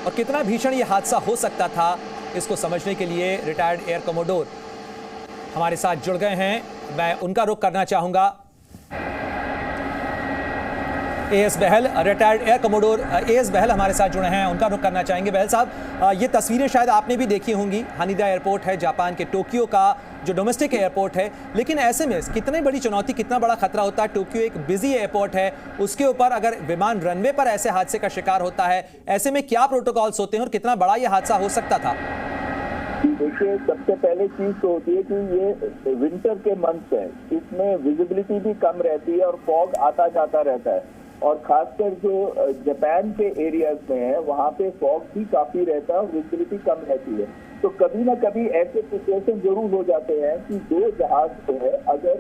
और कितना भीषण ये हादसा हो सकता था, इसको समझने के लिए रिटायर्ड एयर कमोडोर हमारे साथ जुड़ गए हैं। मैं उनका रुख करना चाहूंगा। एएस बहल, रिटायर्ड एयर कमोडोर एएस बहल हमारे साथ जुड़े हैं, उनका रुख करना चाहेंगे। बहल साहब, ये तस्वीरें शायद आपने भी देखी होंगी। हानिडा एयरपोर्ट है जापान के टोक्यो का जो डोमेस्टिक एयरपोर्ट है, लेकिन ऐसे में कितनी बड़ी चुनौती, कितना बड़ा खतरा होता है। टोक्यो एक बिजी एयरपोर्ट है, उसके ऊपर अगर विमान रनवे पर ऐसे हादसे का शिकार होता है, ऐसे में क्या प्रोटोकॉल्स होते हैं और कितना बड़ा ये हादसा हो सकता था? देखिए, सबसे पहले चीज तो होती है कि ये विंटर के मंथ है, इसमें विजिबिलिटी भी कम रहती है और फॉग आता जाता रहता है। और खासकर जो जापान के एरियाज में है वहाँ पे फॉग भी काफी रहता है और विजिबिलिटी कम रहती है। तो कभी ना कभी ऐसे सिचुएशन जरूर हो जाते हैं कि दो जहाज जो है अगर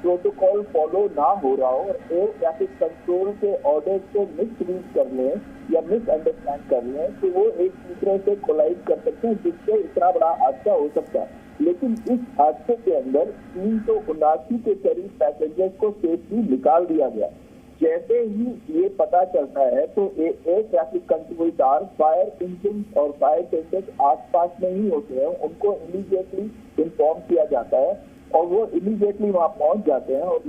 प्रोटोकॉल फॉलो ना हो रहा हो और एयर ट्रैफिक कंट्रोल के ऑर्डर्स को मिसरीड कर लें या मिसअंडरस्टैंड कर लें, तो वो एक दूसरे से कोलाइड कर सकते हैं, जिससे इतना बड़ा हादसा हो सकता है। लेकिन इस हादसे के अंदर 379 के करीब पैसेंजर्स को सेफली निकाल दिया गया। जैसे ही ये पता चलता है तो air traffic control tower, fire engine और फायर टेंडर्स आसपास में ही होते हैं, उनको इमीडिएटली इन्फॉर्म किया जाता है और वो इमीडिएटली वहाँ पहुंच जाते हैं और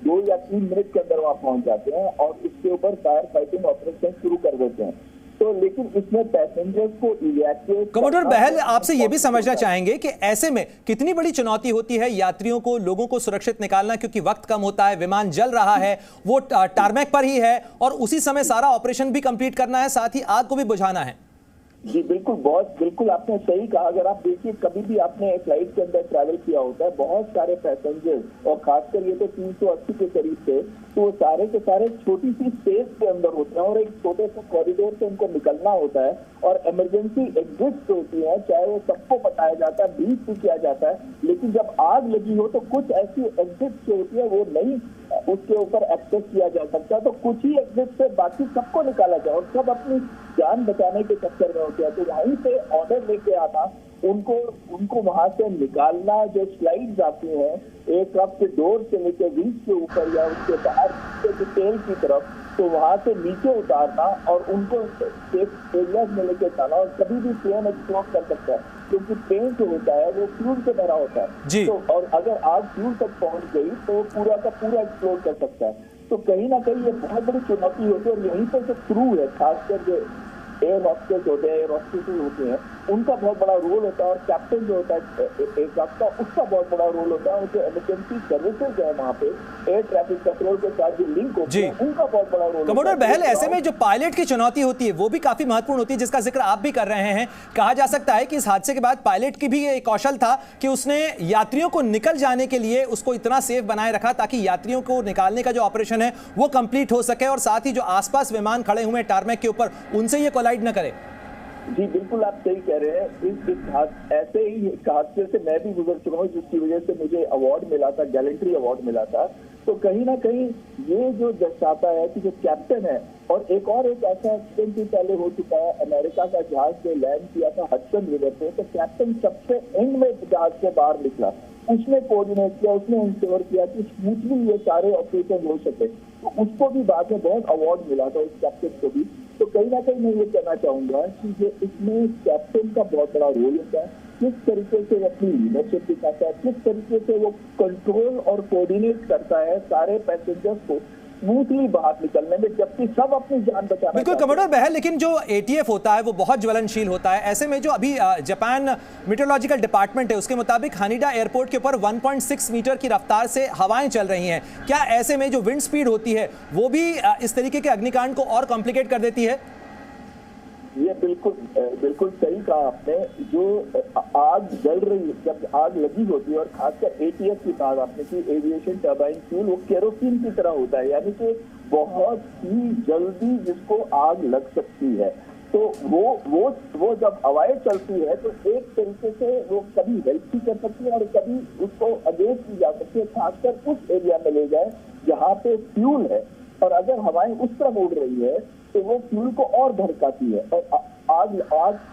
2 या 3 मिनट के अंदर वहाँ पहुंच जाते हैं और इसके ऊपर फायर फाइटिंग ऑपरेशन शुरू कर देते हैं। तो लेकिन इसमें पैसेंजर्स को इवैक्यूएट। कमोडोर बहल, आपसे ये भी समझना चाहेंगे कि ऐसे में कितनी बड़ी चुनौती होती है यात्रियों को, लोगों को सुरक्षित निकालना, क्योंकि वक्त कम होता है, विमान जल रहा है, वो टारमैक पर ही है और उसी समय सारा ऑपरेशन भी कंप्लीट करना है, साथ ही आग को भी बुझाना है। जी बिल्कुल आपने सही कहा। अगर आप देखिए, कभी भी आपने फ्लाइट के अंदर ट्रैवल किया होता है, बहुत सारे पैसेंजर्स और खासकर ये तो 380 के करीब थे, तो वो सारे के सारे छोटी सी स्पेस के अंदर होते हैं और एक छोटे से कॉरिडोर से उनको निकलना होता है और इमरजेंसी एग्जिट होती है, चाहे वो सबको बताया जाता है, ब्रीफ भी किया जाता है, लेकिन जब आग लगी हो तो कुछ ऐसी एग्जिट होती है वो नहीं उसके ऊपर एक्सेस किया जा सकता, तो कुछ ही एग्जिट से बाकी सबको निकाला जाए और सब अपनी जान बचाने के चक्कर में होते हैं। तो वहीं से ऑर्डर लेके आना, उनको वहां से निकालना, जो स्लाइड्स आती हैं एयरक्राफ्ट के डोर से लेकर विंग के ऊपर या उसके बाहर टेल की तरफ, तो वहां से नीचे उतारना और उनको सेफ एरियाज में लेके जाना। और कभी भी प्लेन एक्सप्लोड कर सकता है क्योंकि प्लेन जो होता है वो फ्यूल से भरा होता है, तो और अगर आग फ्यूल तक पहुंच गई तो पूरा का पूरा एक्सप्लोड कर सकता है। तो कहीं ना कहीं ये बहुत बड़ी चुनौती होती है और यहीं पर जो क्रू है, खासकर जो एयर हॉस्टेस होते हैं, एयर हॉस्टेसेस होते हैं, उनका बहुत बड़ा रोल होता है और कैप्टन जो होता है एयरक्राफ्ट का, उसका बहुत बड़ा रोल होता है और जो इमरजेंसी सर्विसेज है वहाँ पे एयर ट्रैफिक कंट्रोल के साथ जो लिंक होते हैं, उनका बहुत बड़ा रोल। कमोडोर बहल, ऐसे में जो पायलट की चुनौती होती है वो भी काफी महत्वपूर्ण होती है, जिसका जिक्र आप भी कर रहे हैं। कहा जा सकता है कि इस हादसे के बाद पायलट की भी एक कौशल था कि उसने यात्रियों को निकल जाने के लिए उसको इतना सेफ बनाए रखा ताकि यात्रियों को निकालने का जो ऑपरेशन है वो कंप्लीट हो सके और साथ ही जो आसपास विमान खड़े हुए हैं टारमैक के ऊपर, उनसे ये कोलाइड न करे। जी बिल्कुल, आप सही कह रहे हैं। ऐसे ही हादसे से मैं भी गुजर चुका हूँ, जिसकी वजह से मुझे अवार्ड मिला था, गैलेंट्री अवार्ड मिला था। तो कहीं ना कहीं ये जो दर्शाता है कि जो कैप्टन है, और एक ऐसा एक्सीडेंट भी पहले हो चुका है, अमेरिका का जहाज ने लैंड किया था हडसन रिवर पे, तो कैप्टन सबसे एंड में जहाज से बाहर निकला, उसने कोऑर्डिनेट किया, उसने इंश्योर किया कि स्मूथली ये सारे ऑपरेशन हो सके, तो उसको भी बाद में बहुत अवार्ड मिला था, उस कैप्टन को भी। तो कहीं ना कहीं मैं ये कहना चाहूंगा कि ये इसमें कैप्टन का बहुत बड़ा रोल होता है, किस तरीके से वो अपनी लीडरशिप दिखाता है, किस तरीके से वो कंट्रोल और कोऑर्डिनेट करता है सारे पैसेंजर्स को स्मूथली बाहर निकलने में, जबकि सब अपनी जान बचाना। बिल्कुल कमोडोर बहल, लेकिन जो एटीएफ होता है वो बहुत ज्वलनशील होता है। ऐसे में जो अभी जापान मेट्रोलॉजिकल डिपार्टमेंट है उसके मुताबिक हानिडा एयरपोर्ट के ऊपर 1.6 मीटर की रफ्तार से हवाएं चल रही हैं। क्या ऐसे में जो विंड स्पीड होती है वो भी इस तरीके के अग्निकांड को और कॉम्प्लिकेट कर देती है? ये बिल्कुल सही कहा आपने। जो आग जल रही है, जब आग लगी होती है, और खासकर एटीएफ की बात आपने की, एविएशन टर्बाइन फ्यूल, वो केरोसिन की तरह होता है, यानी कि बहुत ही जल्दी जिसको आग लग सकती है। तो वो जब हवाएं चलती है तो एक तरीके से वो कभी हेल्प भी कर सकती है और कभी उसको अगेंस्ट की जा सकती है, खासकर उस एरिया में ले जाए जहाँ पे फ्यूल है, और अगर हवाएं उस तरफ उड़ रही है तो वो फ्यूल को और भड़काती है और आग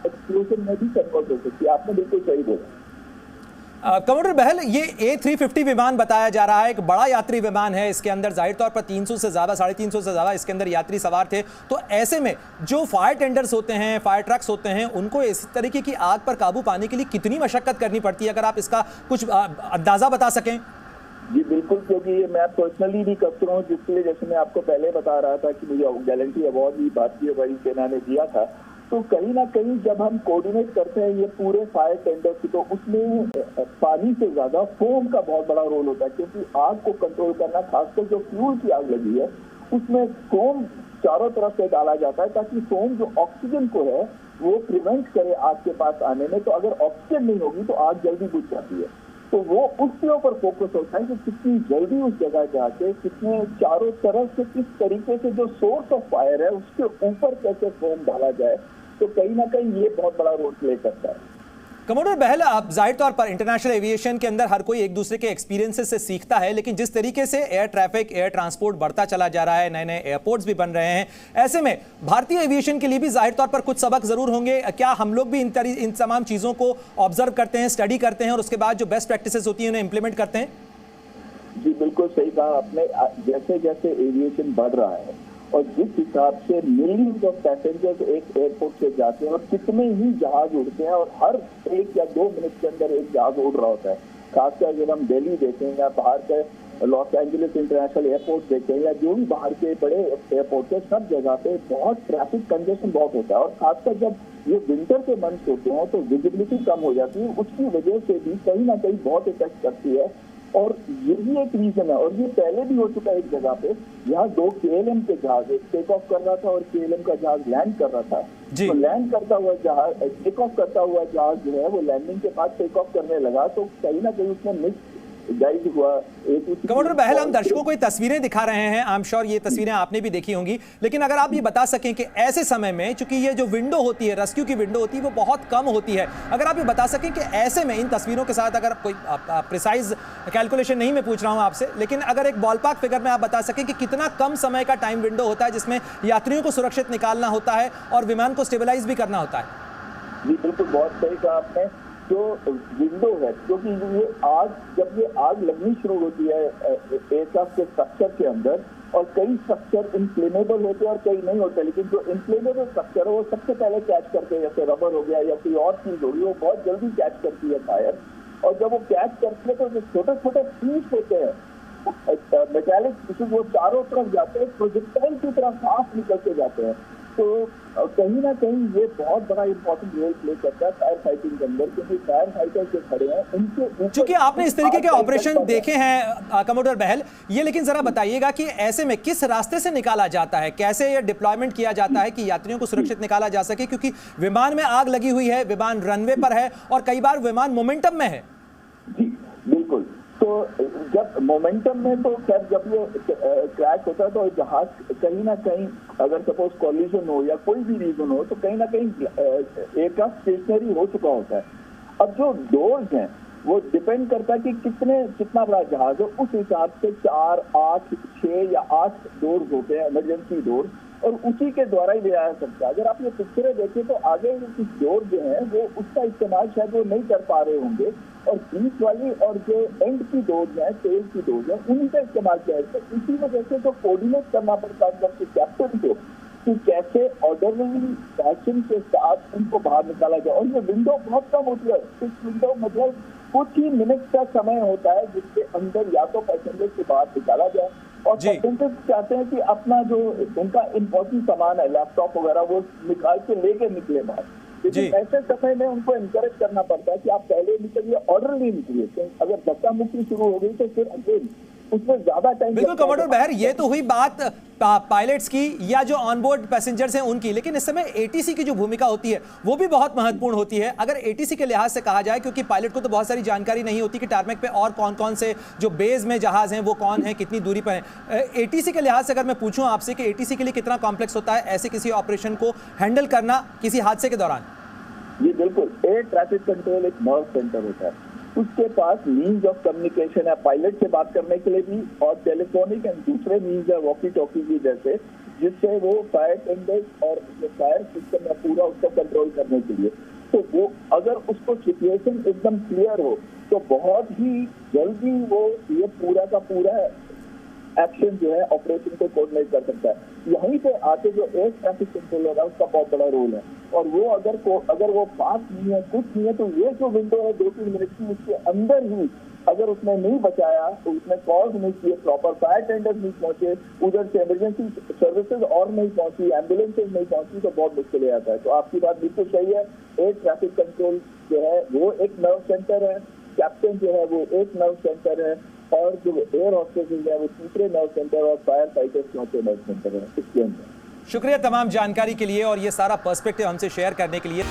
एक्सप्लोजन में भी कन्वर्ट हो सकती है। आपने बिल्कुल सही बोला। कमोडोर बहल, ये A350 विमान बताया जा रहा है, एक बड़ा यात्री विमान है। इसके अंदर जाहिर तौर पर 300 से ज़्यादा, 350 से ज़्यादा इसके अंदर यात्री सवार थे। तो ऐसे में जो फायर टेंडर्स होते हैं, फायर ट्रक्स होते हैं, उनको इस तरीके की आग पर काबू पाने के लिए कितनी मशक्कत करनी पड़ती है, अगर आप इसका कुछ अंदाज़ा बता सकें। जी बिल्कुल, क्योंकि ये मैं पर्सनली भी करता हूँ, जिसके लिए जैसे मैं आपको पहले बता रहा था कि मुझे गैलेंट्री अवार्ड भी भारतीय वायुसेना ने दिया था। तो कहीं ना कहीं जब हम कोऑर्डिनेट करते हैं ये पूरे फायर टेंडर की, तो उसमें पानी से ज्यादा फोम का बहुत बड़ा रोल होता है, क्योंकि आग को कंट्रोल करना, खासकर जो फ्यूल की आग लगी है उसमें फोम चारों तरफ से डाला जाता है, ताकि फोम जो ऑक्सीजन को है वो प्रिवेंट करे आग के पास आने में। तो अगर ऑक्सीजन नहीं होगी तो आग जल्दी बुझ जाती है। तो वो उसके ऊपर फोकस होता है कि कितनी जल्दी उस जगह जाके, कितने चारों तरफ से किस तरीके से जो सोर्स ऑफ फायर है उसके ऊपर कैसे फोम डाला जाए। तो कहीं ना कहीं ये बहुत बड़ा रोल प्ले करता है। कमोडोर बहल, आप जाहिर तौर पर इंटरनेशनल एविएशन के अंदर हर कोई एक दूसरे के एक्सपीरियंसेस से सीखता है, लेकिन जिस तरीके से एयर ट्रैफिक, एयर ट्रांसपोर्ट बढ़ता चला जा रहा है, नए नए एयरपोर्ट्स भी बन रहे हैं, ऐसे में भारतीय एविएशन के लिए भी जाहिर तौर पर कुछ सबक जरूर होंगे। क्या हम लोग भी इन तमाम चीज़ों को ऑब्जर्व करते हैं, स्टडी करते हैं और उसके बाद जो बेस्ट प्रैक्टिसेस होती हैं उन्हें इंप्लीमेंट करते हैं? जी बिल्कुल सही कहा आपने। जैसे जैसे एविएशन बढ़ रहा है और जिस हिसाब से मिलियंस ऑफ पैसेंजर्स एक एयरपोर्ट से जाते हैं और कितने ही जहाज उड़ते हैं, और हर 1 या 2 मिनट के अंदर एक जहाज उड़ रहा होता है। खासकर अगर हम दिल्ली देखें या बाहर के लॉस एंजलिस इंटरनेशनल एयरपोर्ट देखें या जो भी बाहर के बड़े एयरपोर्ट है, सब जगह पे बहुत ट्रैफिक कंजेशन बहुत होता है। और खासकर जब ये विंटर के मंथ होते हैं तो विजिबिलिटी कम हो जाती है, उसकी वजह से भी कहीं ना कहीं बहुत इफेक्ट करती है। और यही एक रीजन है, और ये पहले भी हो चुका है एक जगह पे, यहाँ 2 KLM के जहाज, एक टेक ऑफ कर रहा था और KLM का जहाज लैंड कर रहा था। तो लैंड करता हुआ जहाज, टेक ऑफ करता हुआ जहाज जो है वो लैंडिंग के बाद टेक ऑफ करने लगा, तो कहीं ना कहीं उसमें मिस गाइड हुआ। कमोडोर बहल, हम दर्शकों को ये तस्वीरें दिखा रहे हैं, आई एम श्योर ये तस्वीरें आपने भी देखी होंगी, लेकिन अगर आप ये बता सकें कि ऐसे समय में, चूंकि ये जो विंडो होती है, रेस्क्यू की विंडो होती है, वो बहुत कम होती है, अगर आप ये बता सकें कि ऐसे में इन तस्वीरों के साथ, अगर कोई प्रिसाइज कैलकुलेशन नहीं मैं पूछ रहा हूं आपसे, लेकिन अगर एक बॉलपार्क फिगर में आप बता सकें कि कितना कम समय का टाइम विंडो होता है जिसमें यात्रियों को सुरक्षित निकालना होता है और विमान को स्टेबलाइज भी करना होता है। जी बिल्कुल, बहुत सही कहा आपने। जो विंडो है, क्योंकि ये आग, जब ये आग लगनी शुरू होती है एयरक्राफ्ट के स्ट्रक्चर के अंदर, और कई स्ट्रक्चर इनफ्लेमेबल होते हैं और कई नहीं होते, लेकिन जो इनफ्लेमेबल स्ट्रक्चर है वो सबसे पहले कैच करते हैं, जैसे रबर हो गया या कोई और चीज होगी, वो बहुत जल्दी कैच करती है फायर। और जब वो कैच करती है तो जो छोटे छोटे पीस होते हैं मेटालिक, वो चारों तरफ जाते हैं, प्रोजेक्टाइल की तरह साफ निकल के जाते हैं। तो कहीं ना कहीं ये बहुत बड़ा इंपॉर्टेंट रोल प्ले करता है फायर फाइटिंग के अंदर, क्योंकि फायर फाइटर जो खड़े हैं उनके, चूंकि आपने इस तरीके के ऑपरेशन देखे हैं कमोडोर बहल, ये लेकिन जरा बताइएगा कि ऐसे में किस रास्ते से निकाला जाता है, कैसे ये डिप्लॉयमेंट किया जाता है कि यात्रियों को सुरक्षित निकाला जा सके, क्योंकि विमान में आग लगी हुई है, विमान रनवे पर है और कई बार विमान मोमेंटम में है। जी बिल्कुल, तो जब मोमेंटम में, तो खैर जब ये क्रैश होता है तो जहाज कहीं ना कहीं, अगर सपोज कॉलिजन हो या कोई भी रीजन हो, तो कहीं ना कहीं एयरक्राफ्ट स्टेशनरी हो चुका होता है। अब जो डोर्स हैं वो डिपेंड करता है कि कितना बड़ा जहाज है, उस हिसाब से 4, 8, 6 या 8 डोर्स होते हैं, इमरजेंसी डोर्स, और उसी के द्वारा ही ले आया सकता है। अगर आप ये पिक्चरें देखें तो आगे कुछ डोर जो है वो उसका इस्तेमाल शायद वो नहीं कर पा रहे होंगे, और बीच वाली और जो एंड की डोर्स हैं, टेल की डोर्स हैं, उन्हीं का इस्तेमाल किया है। तो इसी वजह से तो कोऑर्डिनेट करना पड़ता है सबके कैप्टन को कि कैसे ऑर्डरली फैशन के साथ उनको बाहर निकाला जाए। और ये विंडो बहुत कम होती है, इस विंडो मतलब कुछ ही मिनट का समय होता है जिसके अंदर या तो पैसेंजर को बाहर निकाला जाए, और पैसेंजर चाहते हैं कि अपना जो उनका इम्पोर्टेंट सामान है, लैपटॉप वगैरह, वो निकाल के लेके निकले बाहर। लेकिन ऐसे समय में उनको एनकरेज करना पड़ता है कि आप पहले निकलिए, ऑर्डरली निकलिए। अगर धक्का मुक्की शुरू हो गई तो फिर अगेन उसमें ज्यादा टाइम। बिल्कुल कमोडोर बहर, ये तो हुई बात पायलट्स की या जो ऑनबोर्ड पैसेंजर्स हैं उनकी, लेकिन इस समय एटीसी की जो भूमिका होती है वो भी बहुत महत्वपूर्ण होती है। अगर एटीसी के लिहाज से कहा जाए, क्योंकि पायलट को तो बहुत सारी जानकारी नहीं होती कि टारमेक पे और कौन कौन से जो बेस में जहाज हैं वो कौन है, कितनी दूरी पर है। एटीसी के लिहाज से अगर मैं पूछूं आपसे कि एटीसी के लिए कितना कॉम्प्लेक्स होता है ऐसे किसी ऑपरेशन को हैंडल करना किसी हादसे के दौरान? जी बिल्कुल, एयर ट्रैफिक कंट्रोल एक नर्व सेंटर होता है, उसके पास मीन्स ऑफ कम्युनिकेशन है पायलट से बात करने के लिए भी, और टेलीफोनिक एंड दूसरे मीन्स है वॉकी टॉकी की जैसे, जिससे वो फायर टेंडर्स और जो फायर सिस्टम है पूरा उसको कंट्रोल करने के लिए। तो वो अगर उसको सिचुएशन एकदम क्लियर हो तो बहुत ही जल्दी वो ये पूरा का पूरा एक्शन जो है ऑपरेशन को कोऑर्डिनेट कर सकता है। यहीं पे आके जो एयर ट्रैफिक कंट्रोलर है उसका बहुत बड़ा रोल है, और वो अगर वो फास्ट नहीं है, कुछ नहीं है, तो ये जो विंडो है 2-3 मिनट की, उसके अंदर ही अगर उसने नहीं बचाया तो उसने कॉल्स नहीं किए, प्रॉपर फायर टेंडर नहीं पहुंचे, उधर से इमरजेंसी सर्विसेज और नहीं पहुंची, एम्बुलेंसेज नहीं पहुंची, तो बहुत मुश्किल आता है। तो आपकी बात बिल्कुल सही है, एयर ट्रैफिक कंट्रोल जो है वो एक नर्व सेंटर है, कैप्टन जो है वो एक नर्व सेंटर है, और जो एयर हॉस्टेसेस है वो तीसरे नर्व सेंटर, और फायर फाइटर्स चौथे नर्व सेंटर है इसके अंदर। शुक्रिया तमाम जानकारी के लिए और ये सारा पर्सपेक्टिव हमसे शेयर करने के लिए।